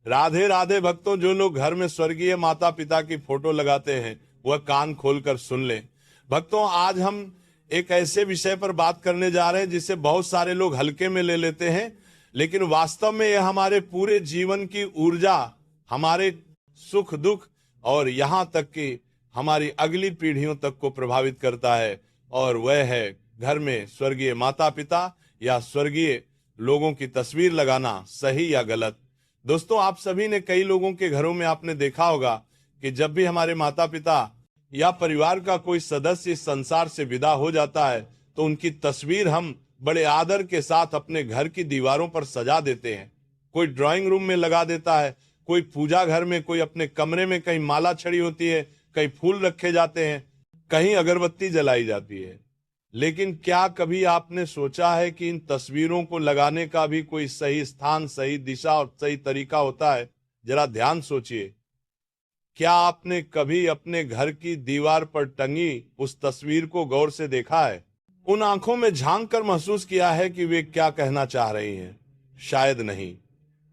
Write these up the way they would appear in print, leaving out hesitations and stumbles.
राधे राधे भक्तों, जो लोग घर में स्वर्गीय माता पिता की फोटो लगाते हैं वह कान खोलकर सुन लें। भक्तों, आज हम एक ऐसे विषय पर बात करने जा रहे हैं जिसे बहुत सारे लोग हल्के में ले लेते हैं, लेकिन वास्तव में यह हमारे पूरे जीवन की ऊर्जा, हमारे सुख दुख और यहाँ तक कि हमारी अगली पीढ़ियों तक को प्रभावित करता है। और वह है घर में स्वर्गीय माता पिता या स्वर्गीय लोगों की तस्वीर लगाना सही या गलत। दोस्तों, आप सभी ने कई लोगों के घरों में आपने देखा होगा कि जब भी हमारे माता पिता या परिवार का कोई सदस्य इस संसार से विदा हो जाता है तो उनकी तस्वीर हम बड़े आदर के साथ अपने घर की दीवारों पर सजा देते हैं। कोई ड्राइंग रूम में लगा देता है, कोई पूजा घर में, कोई अपने कमरे में, कहीं माला छड़ी होती है, कहीं फूल रखे जाते हैं, कहीं अगरबत्ती जलाई जाती है। लेकिन क्या कभी आपने सोचा है कि इन तस्वीरों को लगाने का भी कोई सही स्थान, सही दिशा और सही तरीका होता है? जरा ध्यान सोचिए। क्या आपने कभी अपने घर की दीवार पर टंगी उस तस्वीर को गौर से देखा है? उन आंखों में झांक कर महसूस किया है कि वे क्या कहना चाह रही हैं? शायद नहीं,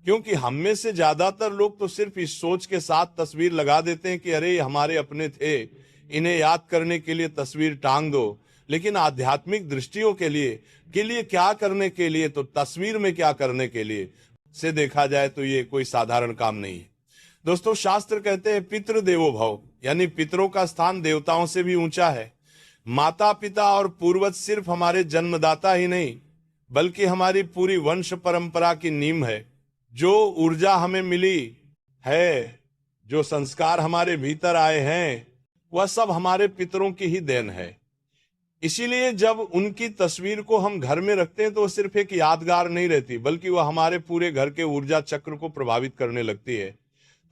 क्योंकि हम में से ज्यादातर लोग तो सिर्फ इस सोच के साथ तस्वीर लगा देते हैं कि अरे हमारे अपने थे, इन्हें याद करने के लिए तस्वीर टांग दो। लेकिन आध्यात्मिक दृष्टियों के लिए क्या करने के लिए, तो तस्वीर में क्या करने के लिए से देखा जाए तो ये कोई साधारण काम नहीं है। दोस्तों, शास्त्र कहते हैं पितृ देवो भव, यानी पितरों का स्थान देवताओं से भी ऊंचा है। माता पिता और पूर्वज सिर्फ हमारे जन्मदाता ही नहीं, बल्कि हमारी पूरी वंश परंपरा की नींव है। जो ऊर्जा हमें मिली है, जो संस्कार हमारे भीतर आए हैं, वह सब हमारे पितरों की ही देन है। इसीलिए जब उनकी तस्वीर को हम घर में रखते हैं तो वह सिर्फ एक यादगार नहीं रहती, बल्कि वह हमारे पूरे घर के ऊर्जा चक्र को प्रभावित करने लगती है।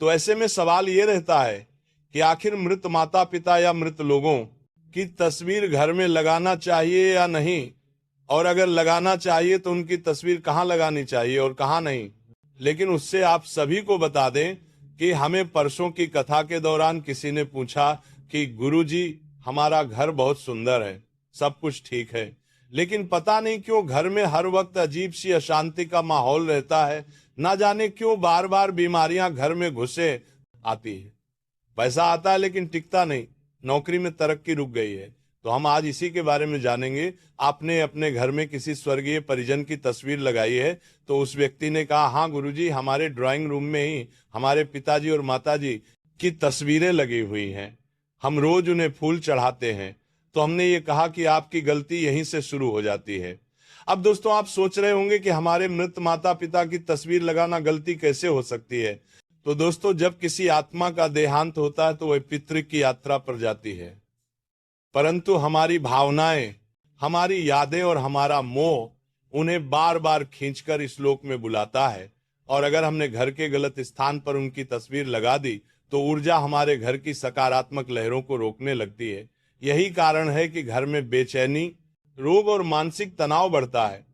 तो ऐसे में सवाल ये रहता है कि आखिर मृत माता पिता या मृत लोगों की तस्वीर घर में लगाना चाहिए या नहीं, और अगर लगाना चाहिए तो उनकी तस्वीर कहाँ लगानी चाहिए और कहाँ नहीं। लेकिन उससे आप सभी को बता दें कि हमें परसों की कथा के दौरान किसी ने पूछा कि गुरुजी, हमारा घर बहुत सुंदर है, सब कुछ ठीक है, लेकिन पता नहीं क्यों घर में हर वक्त अजीब सी अशांति का माहौल रहता है। ना जाने क्यों बार बार बीमारियां घर में घुसे आती है। पैसा आता है लेकिन टिकता नहीं, नौकरी में तरक्की रुक गई है। तो हम आज इसी के बारे में जानेंगे। आपने अपने घर में किसी स्वर्गीय परिजन की तस्वीर लगाई है तो उस व्यक्ति ने कहा, हाँ गुरुजी, हमारे ड्राइंग रूम में ही हमारे पिताजी और माताजी की तस्वीरें लगी हुई हैं, हम रोज उन्हें फूल चढ़ाते हैं। तो हमने ये कहा कि आपकी गलती यहीं से शुरू हो जाती है। अब दोस्तों, आप सोच रहे होंगे कि हमारे मृत माता पिता की तस्वीर लगाना गलती कैसे हो सकती है। तो दोस्तों, जब किसी आत्मा का देहांत होता है तो वह पितृ की यात्रा पर जाती है, परंतु हमारी भावनाएं, हमारी यादें और हमारा मोह उन्हें बार बार खींचकर इस लोक में बुलाता है। और अगर हमने घर के गलत स्थान पर उनकी तस्वीर लगा दी तो ऊर्जा हमारे घर की सकारात्मक लहरों को रोकने लगती है। यही कारण है कि घर में बेचैनी, रोग और मानसिक तनाव बढ़ता है।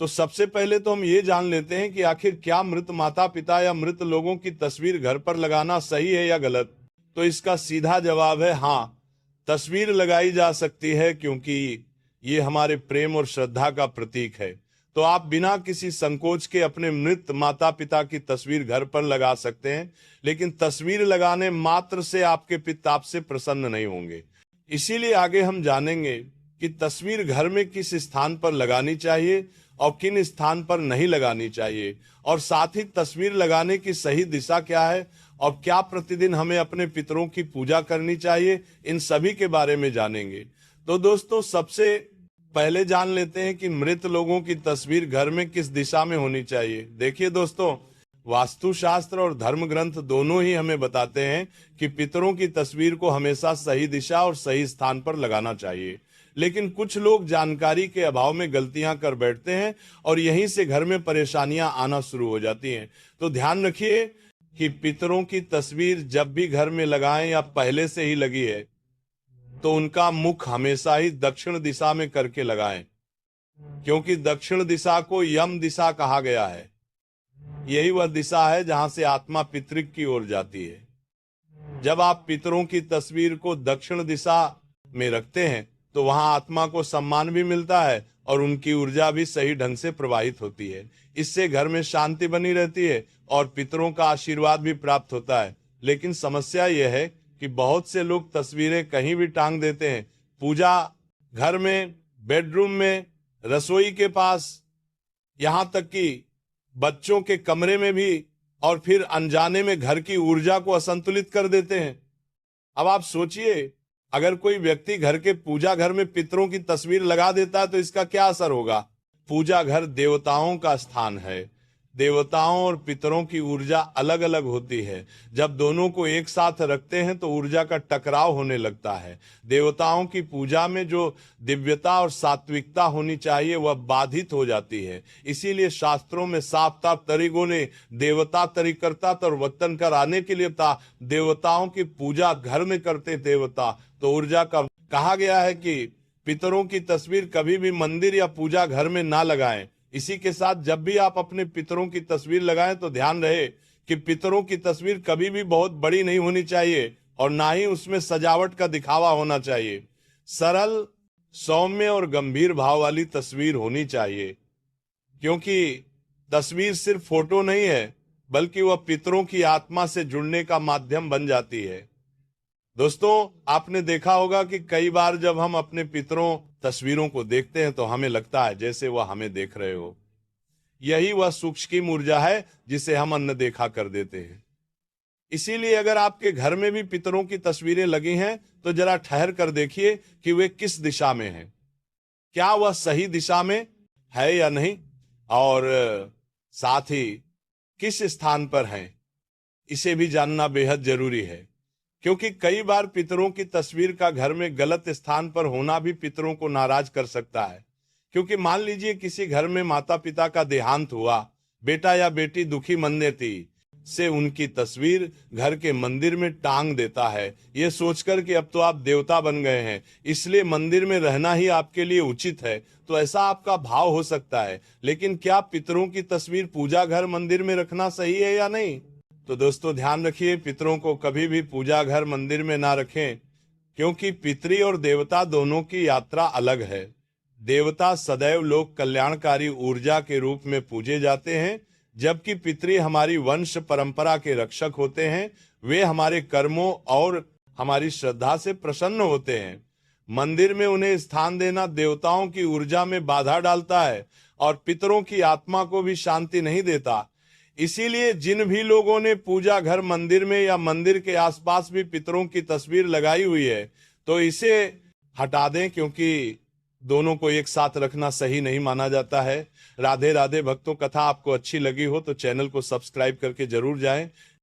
तो सबसे पहले तो हम ये जान लेते हैं कि आखिर क्या मृत माता पिता या मृत लोगों की तस्वीर घर पर लगाना सही है या गलत। तो इसका सीधा जवाब है हाँ, तस्वीर लगाई जा सकती है, क्योंकि ये हमारे प्रेम और श्रद्धा का प्रतीक है। तो आप बिना किसी संकोच के अपने मृत माता पिता की तस्वीर घर पर लगा सकते हैं, लेकिन तस्वीर लगाने मात्र से आपके पिता आपसे प्रसन्न नहीं होंगे। इसीलिए आगे हम जानेंगे कि तस्वीर घर में किस स्थान पर लगानी चाहिए और किन स्थान पर नहीं लगानी चाहिए, और साथ ही तस्वीर लगाने की सही दिशा क्या है और क्या प्रतिदिन हमें अपने पितरों की पूजा करनी चाहिए। इन सभी के बारे में जानेंगे। तो दोस्तों, सबसे पहले जान लेते हैं कि मृत लोगों की तस्वीर घर में किस दिशा में होनी चाहिए। देखिए दोस्तों, वास्तुशास्त्र और धर्म ग्रंथ दोनों ही हमें बताते हैं कि पितरों की तस्वीर को हमेशा सही दिशा और सही स्थान पर लगाना चाहिए। लेकिन कुछ लोग जानकारी के अभाव में गलतियां कर बैठते हैं और यहीं से घर में परेशानियां आना शुरू हो जाती हैं। तो ध्यान रखिए कि पितरों की तस्वीर जब भी घर में लगाएं या पहले से ही लगी है तो उनका मुख हमेशा ही दक्षिण दिशा में करके लगाएं, क्योंकि दक्षिण दिशा को यम दिशा कहा गया है। यही वह दिशा है जहां से आत्मा पितृक की ओर जाती है। जब आप पितरों की तस्वीर को दक्षिण दिशा में रखते हैं तो वहां आत्मा को सम्मान भी मिलता है और उनकी ऊर्जा भी सही ढंग से प्रवाहित होती है। इससे घर में शांति बनी रहती है और पितरों का आशीर्वाद भी प्राप्त होता है। लेकिन समस्या यह है कि बहुत से लोग तस्वीरें कहीं भी टांग देते हैं, पूजा घर में, बेडरूम में, रसोई के पास, यहां तक कि बच्चों के कमरे में भी, और फिर अनजाने में घर की ऊर्जा को असंतुलित कर देते हैं। अब आप सोचिए, अगर कोई व्यक्ति घर के पूजा घर में पितरों की तस्वीर लगा देता है तो इसका क्या असर होगा। पूजा घर देवताओं का स्थान है। देवताओं और पितरों की ऊर्जा अलग अलग होती है। जब दोनों को एक साथ रखते हैं तो ऊर्जा का टकराव होने लगता है। देवताओं की पूजा में जो दिव्यता और सात्विकता होनी चाहिए वह बाधित हो जाती है। इसीलिए शास्त्रों में साफ साफ तरीकों ने देवता तरीकर्ता और वतन कर आने के लिए था। देवताओं की पूजा घर में करते देवता, तो ऊर्जा का कहा गया है कि पितरों की तस्वीर कभी भी मंदिर या पूजा घर में ना लगाएं। इसी के साथ जब भी आप अपने पितरों की तस्वीर लगाएं तो ध्यान रहे कि पितरों की तस्वीर कभी भी बहुत बड़ी नहीं होनी चाहिए और ना ही उसमें सजावट का दिखावा होना चाहिए। सरल, सौम्य और गंभीर भाव वाली तस्वीर होनी चाहिए, क्योंकि तस्वीर सिर्फ फोटो नहीं है बल्कि वह पितरों की आत्मा से जुड़ने का माध्यम बन जाती है। दोस्तों, आपने देखा होगा कि कई बार जब हम अपने पितरों तस्वीरों को देखते हैं तो हमें लगता है जैसे वह हमें देख रहे हो। यही वह सूक्ष्म ऊर्जा है जिसे हम अनदेखा कर देते हैं। इसीलिए अगर आपके घर में भी पितरों की तस्वीरें लगी हैं तो जरा ठहर कर देखिए कि वे किस दिशा में हैं, क्या वह सही दिशा में है या नहीं, और साथ ही किस स्थान पर हैं, इसे भी जानना बेहद जरूरी है। क्योंकि कई बार पितरों की तस्वीर का घर में गलत स्थान पर होना भी पितरों को नाराज कर सकता है। क्योंकि मान लीजिए किसी घर में माता पिता का देहांत हुआ, बेटा या बेटी दुखी मंदे थी, से उनकी तस्वीर घर के मंदिर में टांग देता है, ये सोचकर कि अब तो आप देवता बन गए हैं इसलिए मंदिर में रहना ही आपके लिए उचित है, तो ऐसा आपका भाव हो सकता है। लेकिन क्या पितरों की तस्वीर पूजा घर मंदिर में रखना सही है या नहीं? तो दोस्तों ध्यान रखिए, पितरों को कभी भी पूजा घर मंदिर में ना रखें, क्योंकि पितरी और देवता दोनों की यात्रा अलग है। देवता सदैव लोक कल्याणकारी ऊर्जा के रूप में पूजे जाते हैं, जबकि पितरी हमारी वंश परंपरा के रक्षक होते हैं। वे हमारे कर्मों और हमारी श्रद्धा से प्रसन्न होते हैं। मंदिर में उन्हें स्थान देना देवताओं की ऊर्जा में बाधा डालता है और पितरों की आत्मा को भी शांति नहीं देता। इसीलिए जिन भी लोगों ने पूजा घर मंदिर में या मंदिर के आसपास भी पितरों की तस्वीर लगाई हुई है तो इसे हटा दें, क्योंकि दोनों को एक साथ रखना सही नहीं माना जाता है। राधे राधे भक्तों, कथा आपको अच्छी लगी हो तो चैनल को सब्सक्राइब करके जरूर जाएं।